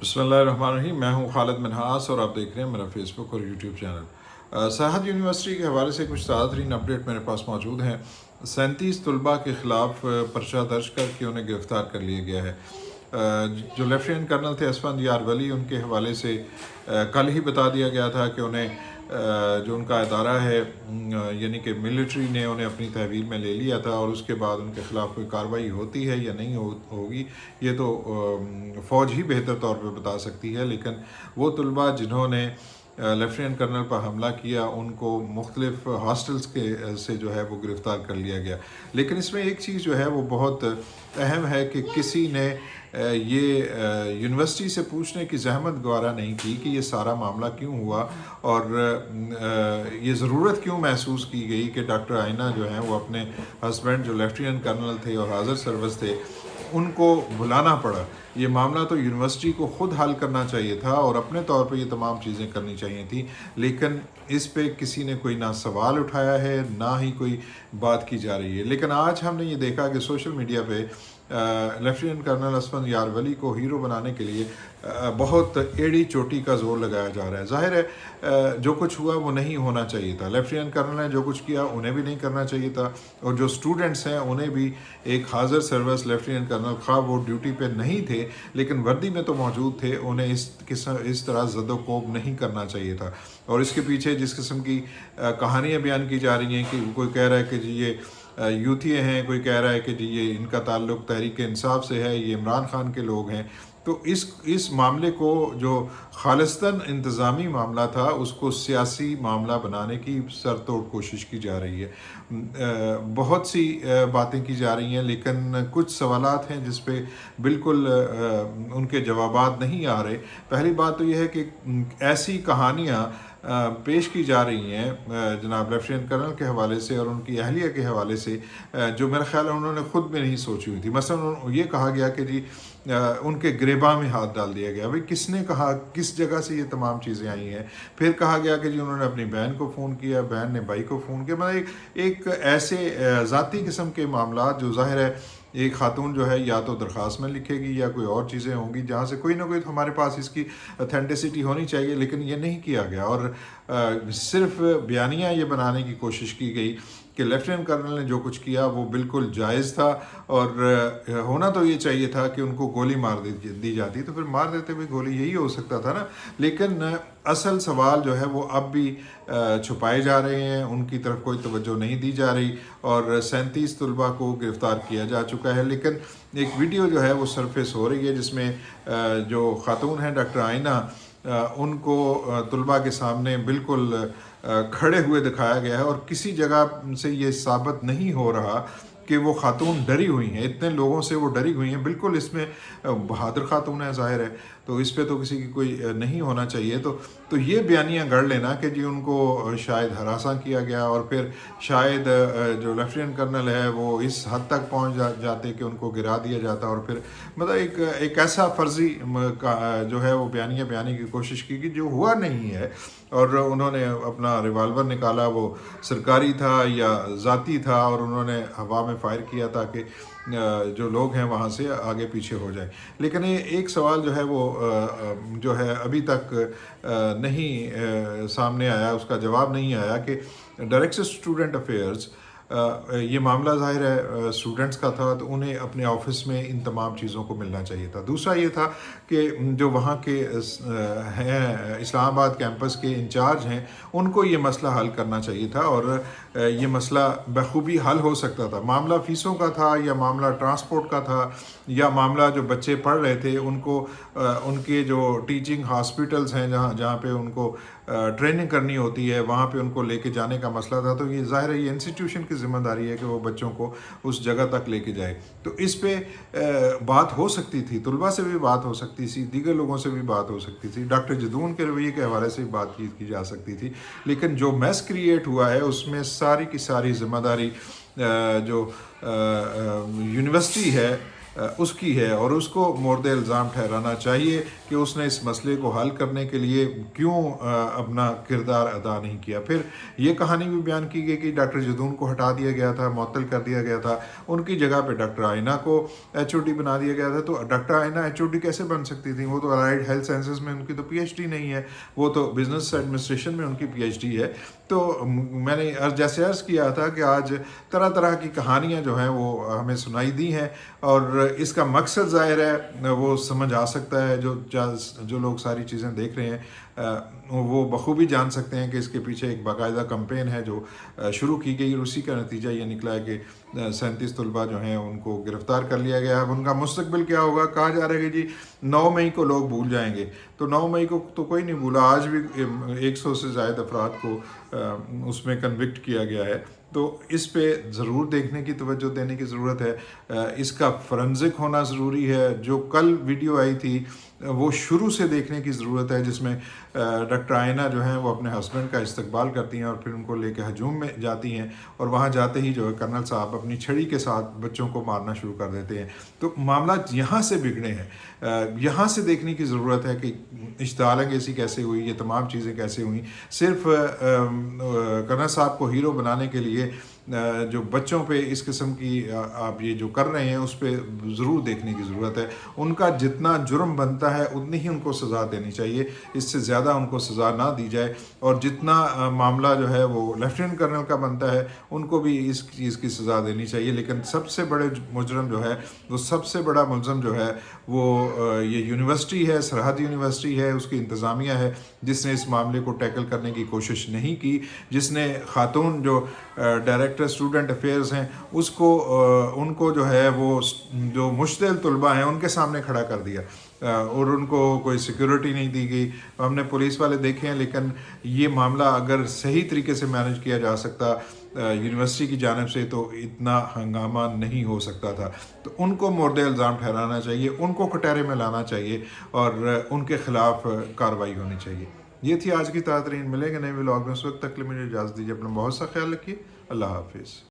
बिस्मिल्लाहिर्रहमानिर्रहीम। मैं हूं खालिद मिन्हास और आप देख रहे हैं मेरा फेसबुक और यूट्यूब चैनल। सरहद यूनिवर्सिटी के हवाले से कुछ ताज़ा तरीन अपडेट मेरे पास मौजूद हैं। 37 तलबा के ख़िलाफ़ पर्चा दर्ज करके उन्हें गिरफ़्तार कर लिया गया है। जो लेफ्टिनेंट कर्नल थे असफंद यार वली, उनके हवाले से कल ही बता दिया गया था कि उन्हें जो उनका इदारा है यानी कि मिलिट्री ने उन्हें अपनी तहवील में ले लिया था और उसके बाद उनके ख़िलाफ़ कोई कार्रवाई होती है या नहीं होगी ये तो फ़ौज ही बेहतर तौर पे बता सकती है। लेकिन वो तलबा जिन्होंने लेफ्टिनेंट कर्नल पर हमला किया उनको मुख्तलिफ़ हॉस्टल्स के से जो है वो गिरफ़्तार कर लिया गया। लेकिन इसमें एक चीज़ जो है वो बहुत अहम है कि किसी ने ये यूनिवर्सिटी से पूछने की ज़हमत गवारा नहीं की कि ये सारा मामला क्यों हुआ और ये ज़रूरत क्यों महसूस की गई कि डॉक्टर आइना जो हैं वो अपने हस्बैंड जो लेफ्टिनेंट कर्नल थे और हाज़र सर्विस थे उनको बुलाना पड़ा। ये मामला तो यूनिवर्सिटी को ख़ुद हल करना चाहिए था और अपने तौर पे ये तमाम चीज़ें करनी चाहिए थी, लेकिन इस पे किसी ने कोई ना सवाल उठाया है ना ही कोई बात की जा रही है। लेकिन आज हमने ये देखा कि सोशल मीडिया पे लेफ्टिनेंट कर्नल असफंद यार वली को हीरो बनाने के लिए बहुत एड़ी चोटी का जोर लगाया जा रहा है। ज़ाहिर है जो कुछ हुआ वो नहीं होना चाहिए था। लेफ्टिनेंट कर्नल ने जो कुछ किया उन्हें भी नहीं करना चाहिए था और जो स्टूडेंट्स हैं उन्हें भी एक हाज़र सर्विस लेफ्टिनेंट कर्नल खा वो ड्यूटी पे नहीं थे लेकिन वर्दी में तो मौजूद थे, उन्हें इस तरह ज़दोकोब नहीं करना चाहिए था। और इसके पीछे जिस किस्म की कहानियाँ बयान की जा रही हैं कि कोई कह रहा है कि जी ये यूथिये हैं, कोई कह रहा है कि जी ये इनका ताल्लुक़ तहरीक इंसाफ से है, ये इमरान खान के लोग हैं, तो इस मामले को जो खालिस्तन इंतज़ामी मामला था उसको सियासी मामला बनाने की सरतोड़ कोशिश की जा रही है। बहुत सी बातें की जा रही हैं लेकिन कुछ सवालात हैं जिस पे बिल्कुल उनके जवाबात नहीं आ रहे। पहली बात तो यह है कि ऐसी कहानियाँ पेश की जा रही हैं जनाब लेफ्टिनेंट कर्नल के हवाले से और उनकी अहलिया के हवाले से जो मेरा ख़्याल है उन्होंने ख़ुद में नहीं सोची हुई थी। मसलन ये कहा गया कि जी उनके गिरेबां में हाथ डाल दिया गया। भाई किसने कहा, किस जगह से ये तमाम चीज़ें आई हैं? फिर कहा गया कि जी उन्होंने अपनी बहन को फ़ोन किया, बहन ने भाई को फ़ोन किया। मतलब एक ऐसे ज़ाती किस्म के मामला जो ज़ाहिर है एक खातून जो है या तो दरख्वास्त में लिखेगी या कोई और चीज़ें होंगी जहाँ से कोई ना कोई तो हमारे पास इसकी अथेंटिसिटी होनी चाहिए, लेकिन ये नहीं किया गया और सिर्फ बयानियाँ ये बनाने की कोशिश की गई कि लेफ्टिनेंट कर्नल ने जो कुछ किया वो बिल्कुल जायज़ था और होना तो ये चाहिए था कि उनको गोली मार दी जाती, तो फिर मार देते हुए गोली, यही हो सकता था ना। लेकिन असल सवाल जो है वो अब भी छुपाए जा रहे हैं, उनकी तरफ कोई तवज्जो नहीं दी जा रही और 37 तलबा को गिरफ़्तार किया जा चुका है। लेकिन एक वीडियो जो है वो सरफेस हो रही है जिसमें जो खातून हैं डॉक्टर आइना उनको तलबा के सामने बिल्कुल खड़े हुए दिखाया गया है और किसी जगह से ये साबित नहीं हो रहा कि वो खातून डरी हुई हैं। इतने लोगों से वो डरी हुई हैं, बिल्कुल इसमें बहादुर खातून है ज़ाहिर है, तो इस पे तो किसी की कोई नहीं होना चाहिए। तो ये बयानियाँ गढ़ लेना कि जी उनको शायद हरासा किया गया और फिर शायद जो लेफ्टिनेंट कर्नल है वो इस हद तक पहुँच जाते कि उनको गिरा दिया जाता और फिर मतलब एक ऐसा फर्जी जो है वो बयानियाँ बयाने की कोशिश की कि जो हुआ नहीं है। और उन्होंने अपना रिवाल्वर निकाला, वो सरकारी था या ज़ाती था और उन्होंने हवा में फायर किया ताकि जो लोग हैं वहाँ से आगे पीछे हो जाए। लेकिन ये एक सवाल जो है वो जो है अभी तक नहीं सामने आया, उसका जवाब नहीं आया कि डायरेक्टर स्टूडेंट अफेयर्स ये मामला ज़ाहिर है स्टूडेंट्स का था तो उन्हें अपने ऑफिस में इन तमाम चीज़ों को मिलना चाहिए था। दूसरा ये था कि जो वहाँ के हैं इस्लामाबाद कैंपस के इंचार्ज हैं उनको ये मसला हल करना चाहिए था और ये मसला बखूबी हल हो सकता था। मामला फ़ीसों का था या मामला ट्रांसपोर्ट का था या मामला जो बच्चे पढ़ रहे थे उनको उनके जो टीचिंग हॉस्पिटल्स हैं जहाँ पे उनको ट्रेनिंग करनी होती है वहाँ पे उनको लेके जाने का मसला था। तो ये ज़ाहिर है ये इंस्टीट्यूशन की ज़िम्मेदारी है कि वो बच्चों को उस जगह तक लेके जाए। तो इस पे बात हो सकती थी, तलबा से भी बात हो सकती थी, दीगर लोगों से भी बात हो सकती थी, डॉक्टर जदून के रवैये के हवाले से भी बात की जा सकती थी। लेकिन जो मैस क्रिएट हुआ है उसमें सारी की सारी ज़िम्मेदारी जो यूनिवर्सिटी है उसकी है और उसको मोर्द इल्ज़ाम ठहराना चाहिए کہ اس نے اس مسئلے کو حل کرنے کے لیے کیوں اپنا کردار ادا نہیں کیا۔ پھر یہ کہانی بھی بیان کی گئی کہ ڈاکٹر جدون کو ہٹا دیا گیا تھا، معطل کر دیا گیا تھا، ان کی جگہ پہ ڈاکٹر آئینہ کو ایچ او ڈی بنا دیا گیا تھا۔ تو ڈاکٹر آئینہ ایچ او ڈی کیسے بن سکتی تھیں؟ وہ تو الائڈ ہیلتھ سائنسز میں ان کی تو پی ایچ ڈی نہیں ہے، وہ تو بزنس ایڈمنسٹریشن میں ان کی پی ایچ ڈی ہے۔ تو میں نے جیسے عرض کیا تھا کہ آج طرح طرح کی کہانیاں جو ہیں وہ ہمیں سنائی دی ہیں، اور اس کا مقصد ظاہر ہے وہ سمجھ آ سکتا ہے، جو لوگ ساری چیزیں دیکھ رہے ہیں وہ بخوبی جان سکتے ہیں کہ اس کے پیچھے ایک باقاعدہ کمپین ہے جو شروع کی گئی، اور اسی کا نتیجہ یہ نکلا ہے کہ 37 طلباء جو ہیں ان کو گرفتار کر لیا گیا۔ اب ان کا مستقبل کیا ہوگا؟ کہا جا رہا ہے کہ جی 9 مئی کو لوگ بھول جائیں گے، تو 9 مئی کو تو کوئی نہیں بھولا، آج بھی 100 سے زائد افراد کو اس میں کنوکٹ کیا گیا ہے۔ تو اس پہ ضرور دیکھنے کی توجہ دینے کی ضرورت ہے، اس کا فرنزک ہونا ضروری ہے۔ جو کل ویڈیو آئی تھی وہ شروع سے دیکھنے کی ضرورت ہے، جس میں ڈاکٹر آئینہ جو ہیں وہ اپنے ہسبینڈ کا استقبال کرتی ہیں اور پھر ان کو لے کے ہجوم میں جاتی ہیں، اور وہاں جاتے ہی جو ہے کرنل صاحب اپنی چھڑی کے ساتھ بچوں کو مارنا شروع کر دیتے ہیں۔ تو معاملات یہاں سے بگڑے ہیں، یہاں سے دیکھنے کی ضرورت ہے کہ اشتعال انگیزی کیسے ہوئی، یہ تمام چیزیں کیسے ہوئیں۔ صرف کرنل صاحب کو ہیرو بنانے کے لیے جو بچوں پہ اس قسم کی آپ یہ جو کر رہے ہیں اس پہ ضرور دیکھنے کی ضرورت ہے۔ ان کا جتنا جرم بنتا ہے اتنی ہی ان کو سزا دینی چاہیے، اس سے زیادہ ان کو سزا نہ دی جائے، اور جتنا معاملہ جو ہے وہ لیفٹیننٹ کرنل کا بنتا ہے ان کو بھی اس چیز کی سزا دینی چاہیے۔ لیکن سب سے بڑے مجرم جو ہے وہ سب سے بڑا ملزم جو ہے وہ یہ یونیورسٹی ہے، سرحد یونیورسٹی ہے، اس کی انتظامیہ ہے، جس نے اس معاملے کو ٹیکل کرنے کی کوشش نہیں کی، جس نے خاتون جو ڈائریکٹر اسٹوڈنٹ افیئرز ہیں اس کو ان کو جو ہے وہ جو مشتعل طلباء ہیں ان کے سامنے کھڑا کر دیا، اور ان کو کوئی سیکیورٹی نہیں دی گئی۔ ہم نے پولیس والے دیکھے ہیں، لیکن یہ معاملہ اگر صحیح طریقے سے مینج کیا جا سکتا یونیورسٹی کی جانب سے تو اتنا ہنگامہ نہیں ہو سکتا تھا۔ تو ان کو مورد الزام ٹھہرانا چاہیے، ان کو کٹہرے میں لانا چاہیے، اور ان کے خلاف کارروائی ہونی چاہیے۔ یہ تھی آج کی تازہ ترین، ملیں گے نئے ولاگ میں، اس وقت تک کے لیے مجھے اجازت دیجیے، اپنا بہت سا خیال رکھیے، اللہ حافظ۔